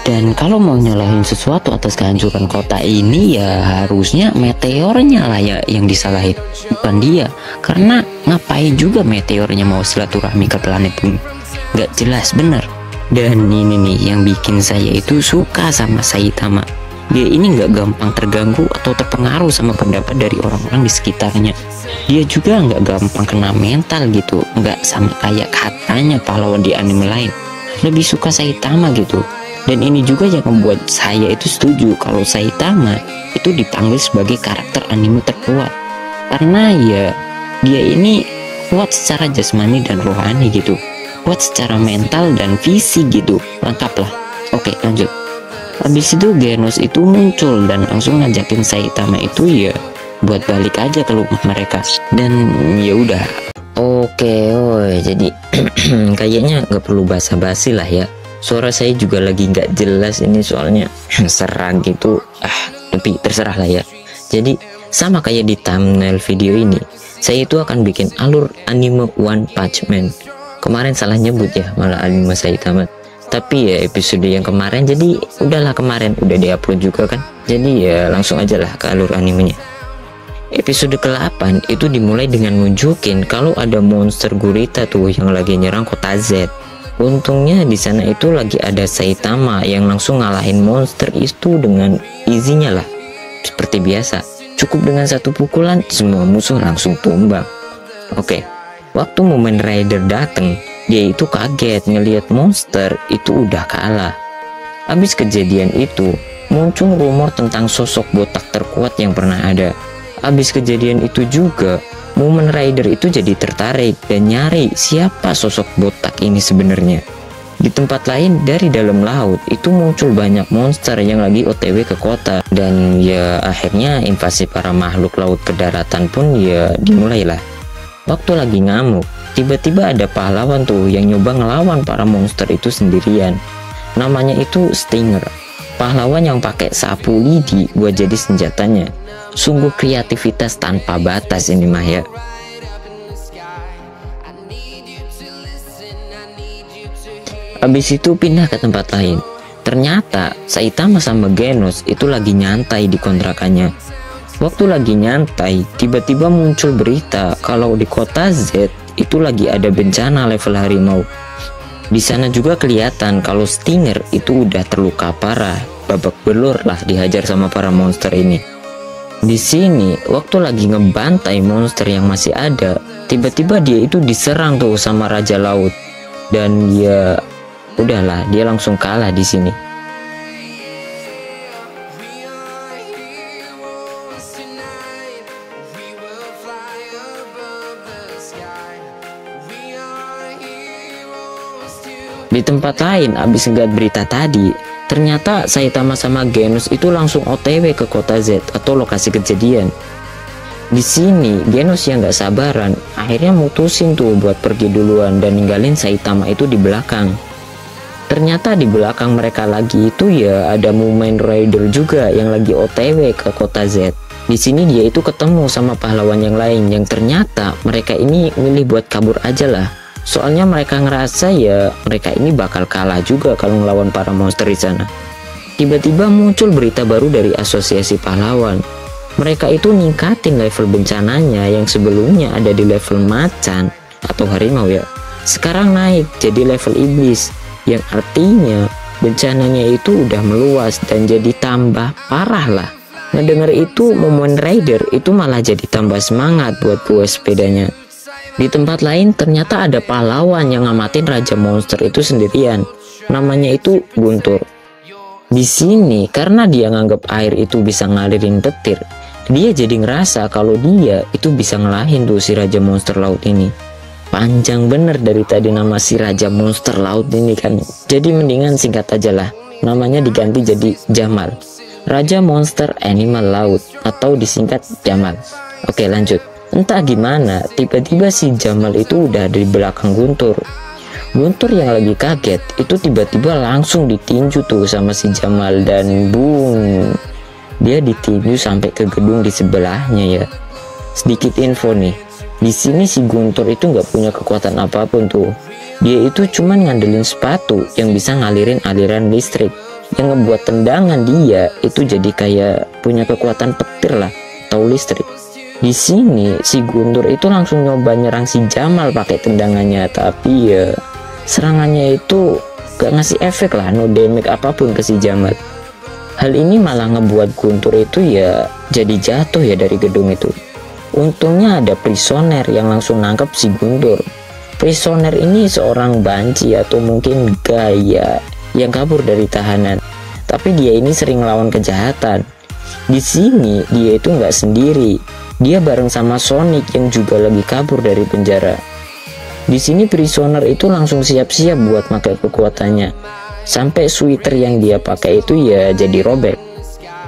Dan kalau mau nyalahin sesuatu atas kehancuran kota ini, ya harusnya meteornya lah ya yang disalahin, bukan dia. Karena ngapain juga meteornya mau silaturahmi ke planet bumi? Nggak jelas bener. Dan ini nih yang bikin saya itu suka sama Saitama. Dia ini nggak gampang terganggu atau terpengaruh sama pendapat dari orang-orang di sekitarnya. Dia juga nggak gampang kena mental gitu, nggak sama kayak katanya pahlawan di anime lain. Lebih suka Saitama gitu. Dan ini juga yang membuat saya itu setuju kalau Saitama itu dipanggil sebagai karakter anime terkuat. Karena ya dia ini kuat secara jasmani dan rohani gitu, kuat secara mental dan fisik gitu, lengkap lah. Oke, lanjut. Habis itu Genos itu muncul dan langsung ngajakin Saitama itu ya buat balik aja ke rumah mereka. Dan ya udah. Oke, jadi kayaknya nggak perlu basa-basi lah ya. Suara saya juga lagi nggak jelas ini soalnya serang gitu. Tapi terserah lah ya. Jadi sama kayak di thumbnail video ini, saya itu akan bikin alur anime One Punch Man. Kemarin salah nyebut ya, malah anime Saitama. Tapi ya episode yang kemarin, jadi udahlah kemarin udah diupload juga kan. Jadi ya langsung aja lah ke alur animenya. Episode ke-8 itu dimulai dengan nunjukin kalau ada monster gurita tuh yang lagi nyerang kota Z. Untungnya di sana itu lagi ada Saitama yang langsung ngalahin monster itu dengan izinnya lah. Seperti biasa, cukup dengan satu pukulan semua musuh langsung tumbang. Oke, waktu momen Rider dateng, dia itu kaget ngelihat monster itu udah kalah. Habis kejadian itu, muncul rumor tentang sosok botak terkuat yang pernah ada. Habis kejadian itu juga, Mumen Rider itu jadi tertarik dan nyari siapa sosok botak ini sebenarnya. Di tempat lain dari dalam laut itu muncul banyak monster yang lagi OTW ke kota. Dan ya akhirnya invasi para makhluk laut ke daratan pun ya dimulailah. Waktu lagi ngamuk, tiba-tiba ada pahlawan tuh yang nyoba ngelawan para monster itu sendirian. Namanya itu Stinger. Pahlawan yang pakai sapu lidi buat jadi senjatanya. Sungguh kreativitas tanpa batas ini mah ya. Habis itu pindah ke tempat lain. Ternyata Saitama sama Genos itu lagi nyantai di kontrakannya. Waktu lagi nyantai, tiba-tiba muncul berita kalau di kota Z itu lagi ada bencana level harimau. Di sana juga kelihatan kalau Stinger itu udah terluka parah, babak belur lah dihajar sama para monster ini. Di sini, waktu lagi ngebantai monster yang masih ada, tiba-tiba dia itu diserang tuh sama Raja Laut. Dan ya udahlah, dia langsung kalah di sini. Di tempat lain, abis ngeliat berita tadi, ternyata Saitama sama Genos itu langsung OTW ke kota Z atau lokasi kejadian. Di sini Genos yang gak sabaran akhirnya mutusin tuh buat pergi duluan dan ninggalin Saitama itu di belakang. Ternyata di belakang mereka lagi itu ya ada Mumen Rider juga yang lagi OTW ke kota Z. Di sini dia itu ketemu sama pahlawan yang lain yang ternyata mereka ini milih buat kabur aja lah. Soalnya mereka ngerasa ya mereka ini bakal kalah juga kalau ngelawan para monster di sana. Tiba-tiba muncul berita baru dari asosiasi pahlawan. Mereka itu ningkatin level bencananya yang sebelumnya ada di level macan atau harimau ya. Sekarang naik jadi level iblis, yang artinya bencananya itu udah meluas dan jadi tambah parah lah. Ngedenger itu Mumen Rider itu malah jadi tambah semangat buat puas sepedanya. Di tempat lain ternyata ada pahlawan yang ngamatin raja monster itu sendirian. Namanya itu Guntur. Di sini karena dia nganggap air itu bisa ngalirin petir, dia jadi ngerasa kalau dia itu bisa ngelahin tuh si raja monster laut ini. Panjang bener dari tadi nama si raja monster laut ini kan. Jadi mendingan singkat aja lah. Namanya diganti jadi Jamal. Raja monster animal laut atau disingkat Jamal. Oke, lanjut. Entah gimana, tiba-tiba si Jamal itu udah di belakang Guntur. Guntur yang lagi kaget, itu tiba-tiba langsung ditinju tuh sama si Jamal dan boom. Dia ditinju sampai ke gedung di sebelahnya ya. Sedikit info nih, di sini si Guntur itu nggak punya kekuatan apapun tuh. Dia itu cuman ngandelin sepatu yang bisa ngalirin aliran listrik. yang ngebuat tendangan dia itu jadi kayak punya kekuatan petir lah atau listrik. Di sini si Guntur itu langsung nyoba nyerang si Jamal pakai tendangannya, tapi ya serangannya itu gak ngasih efek lah, no damage apapun ke si Jamal. Hal ini malah ngebuat Guntur itu ya jadi jatuh ya dari gedung itu. Untungnya ada Prisoner yang langsung nangkep si Guntur. Prisoner ini seorang banci atau mungkin gaya yang kabur dari tahanan, tapi dia ini sering lawan kejahatan. Di sini dia itu nggak sendiri, dia bareng sama Sonic yang juga lagi kabur dari penjara. Di sini Prisoner itu langsung siap-siap buat pakai kekuatannya, sampai sweater yang dia pakai itu ya jadi robek.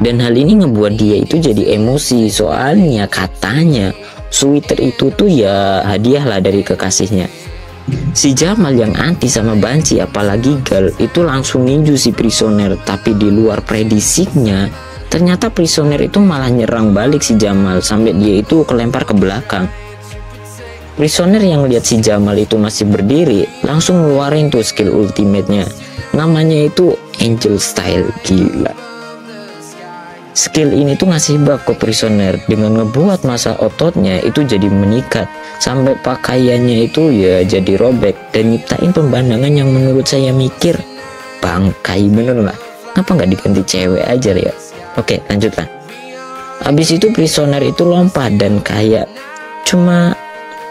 Dan hal ini ngebuat dia itu jadi emosi, soalnya katanya sweater itu tuh ya hadiah lah dari kekasihnya. Si Jamal yang anti sama banci apalagi Gal itu langsung ninju si Prisoner, tapi di luar prediksinya ternyata Prisoner itu malah nyerang balik si Jamal sampai dia itu kelempar ke belakang. Prisoner yang lihat si Jamal itu masih berdiri langsung ngeluarin tuh skill ultimate-nya, namanya itu Angel Style. Gila, skill ini tuh ngasih buff ke Prisoner dengan ngebuat masa ototnya itu jadi meningkat, sampai pakaiannya itu ya jadi robek dan nyiptain pemandangan yang menurut saya mikir bangkai bener lah, kenapa nggak diganti cewek aja ya. Oke, lanjutlah. Habis itu Prisoner itu lompat dan kayak cuma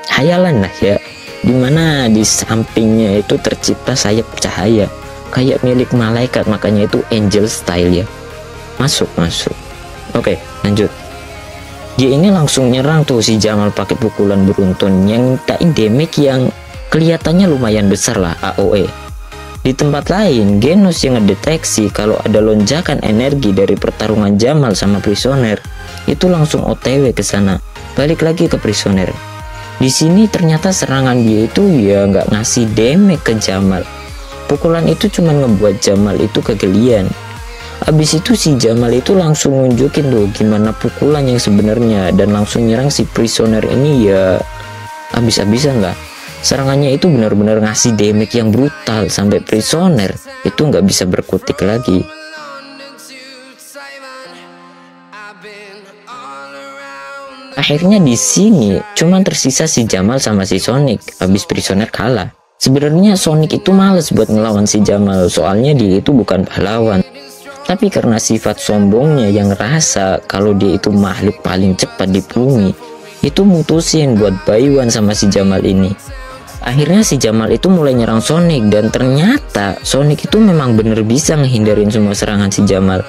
hayalan lah ya, dimana di sampingnya itu tercipta sayap cahaya kayak milik malaikat, makanya itu Angel Style ya. Masuk. Oke, lanjut. Dia ini langsung nyerang tuh si Jamal pakai pukulan beruntun yang nyiptain damage yang kelihatannya lumayan besar lah, AOE. Di tempat lain, Genos yang ngedeteksi kalau ada lonjakan energi dari pertarungan Jamal sama Prisoner itu langsung OTW ke sana, balik lagi ke Prisoner. Di sini ternyata serangan dia itu ya nggak ngasih damage ke Jamal. Pukulan itu cuma ngebuat Jamal itu kegelian. Habis itu si Jamal itu langsung nunjukin tuh gimana pukulan yang sebenarnya dan langsung nyerang si Prisoner ini ya habis-habisan lah. Serangannya itu benar-benar ngasih damage yang brutal sampai Prisoner itu nggak bisa berkutik lagi. Akhirnya di sini cuman tersisa si Jamal sama si Sonic habis Prisoner kalah. Sebenarnya Sonic itu males buat ngelawan si Jamal, soalnya dia itu bukan pahlawan. Tapi karena sifat sombongnya yang ngerasa kalau dia itu makhluk paling cepat di bumi, itu mutusin buat bayuan sama si Jamal ini. Akhirnya si Jamal itu mulai nyerang Sonic dan ternyata Sonic itu memang bener bisa ngehindarin semua serangan si Jamal.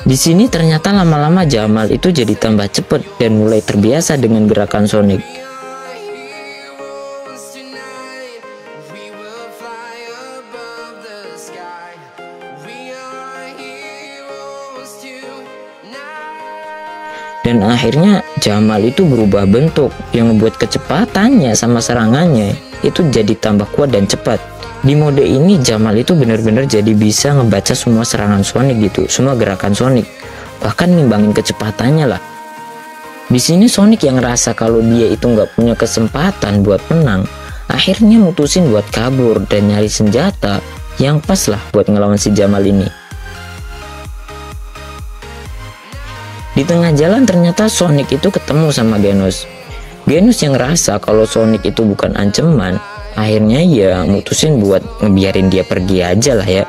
Di sini ternyata lama-lama Jamal itu jadi tambah cepet dan mulai terbiasa dengan gerakan Sonic. Dan akhirnya Jamal itu berubah bentuk yang membuat kecepatannya sama serangannya itu jadi tambah kuat dan cepat. Di mode ini Jamal itu benar-benar jadi bisa ngebaca semua serangan Sonic gitu, semua gerakan Sonic, bahkan nimbangin kecepatannya lah. Di sini Sonic yang ngerasa kalau dia itu nggak punya kesempatan buat menang, akhirnya mutusin buat kabur dan nyari senjata yang pas lah buat ngelawan si Jamal ini. Di tengah jalan ternyata Sonic itu ketemu sama Genos. Genos yang ngerasa kalau Sonic itu bukan ancaman, akhirnya ya mutusin buat ngebiarin dia pergi aja lah ya.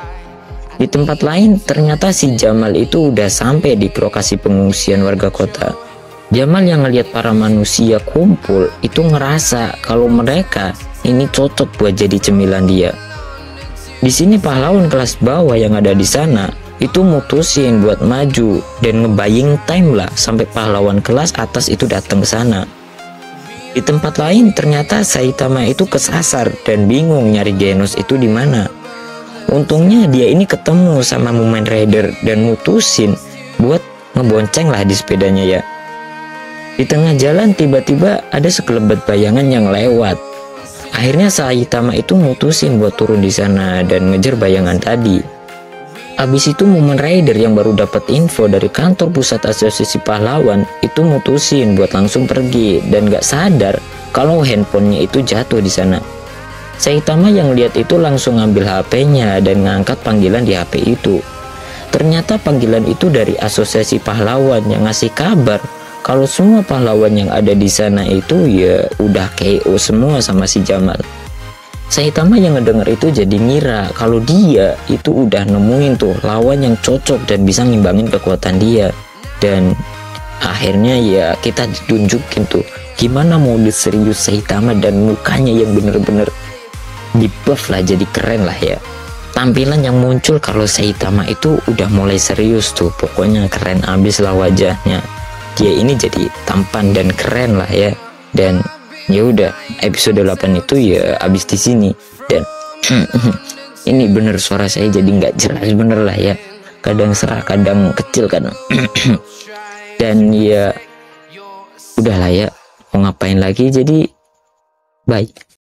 Di tempat lain ternyata si Jamal itu udah sampai di lokasi pengungsian warga kota. Jamal yang ngelihat para manusia kumpul itu ngerasa kalau mereka ini cocok buat jadi cemilan dia. Di sini pahlawan kelas bawah yang ada di sana itu mutusin buat maju dan ngebaying time lah sampai pahlawan kelas atas itu datang ke sana. Di tempat lain ternyata Saitama itu kesasar dan bingung nyari Genos itu di mana. Untungnya dia ini ketemu sama Mumen Rider dan mutusin buat ngebonceng lah di sepedanya ya. Di tengah jalan tiba-tiba ada sekelebat bayangan yang lewat. Akhirnya Saitama itu mutusin buat turun di sana dan ngejar bayangan tadi. Habis itu Mumen Rider yang baru dapat info dari kantor pusat asosiasi pahlawan itu mutusin buat langsung pergi dan gak sadar kalau handphonenya itu jatuh di sana. Saitama yang lihat itu langsung ngambil HP-nya dan ngangkat panggilan di HP itu. Ternyata panggilan itu dari asosiasi pahlawan yang ngasih kabar kalau semua pahlawan yang ada di sana itu ya udah KO semua sama si Jamal. Saitama yang ngedenger itu jadi ngira kalau dia itu udah nemuin tuh lawan yang cocok dan bisa ngimbangin kekuatan dia. Dan akhirnya ya kita ditunjukin tuh gimana mode serius Saitama dan mukanya yang bener-bener di buff lah, jadi keren lah ya. Tampilan yang muncul kalau Saitama itu udah mulai serius tuh, pokoknya keren abis lah wajahnya. Dia ini jadi tampan dan keren lah ya. Dan ya udah, episode 8 itu ya abis di sini. Dan ini bener suara saya jadi nggak jelas bener lah ya, kadang serak kadang kecil kadang dan ya udahlah ya, mau ngapain lagi, jadi bye.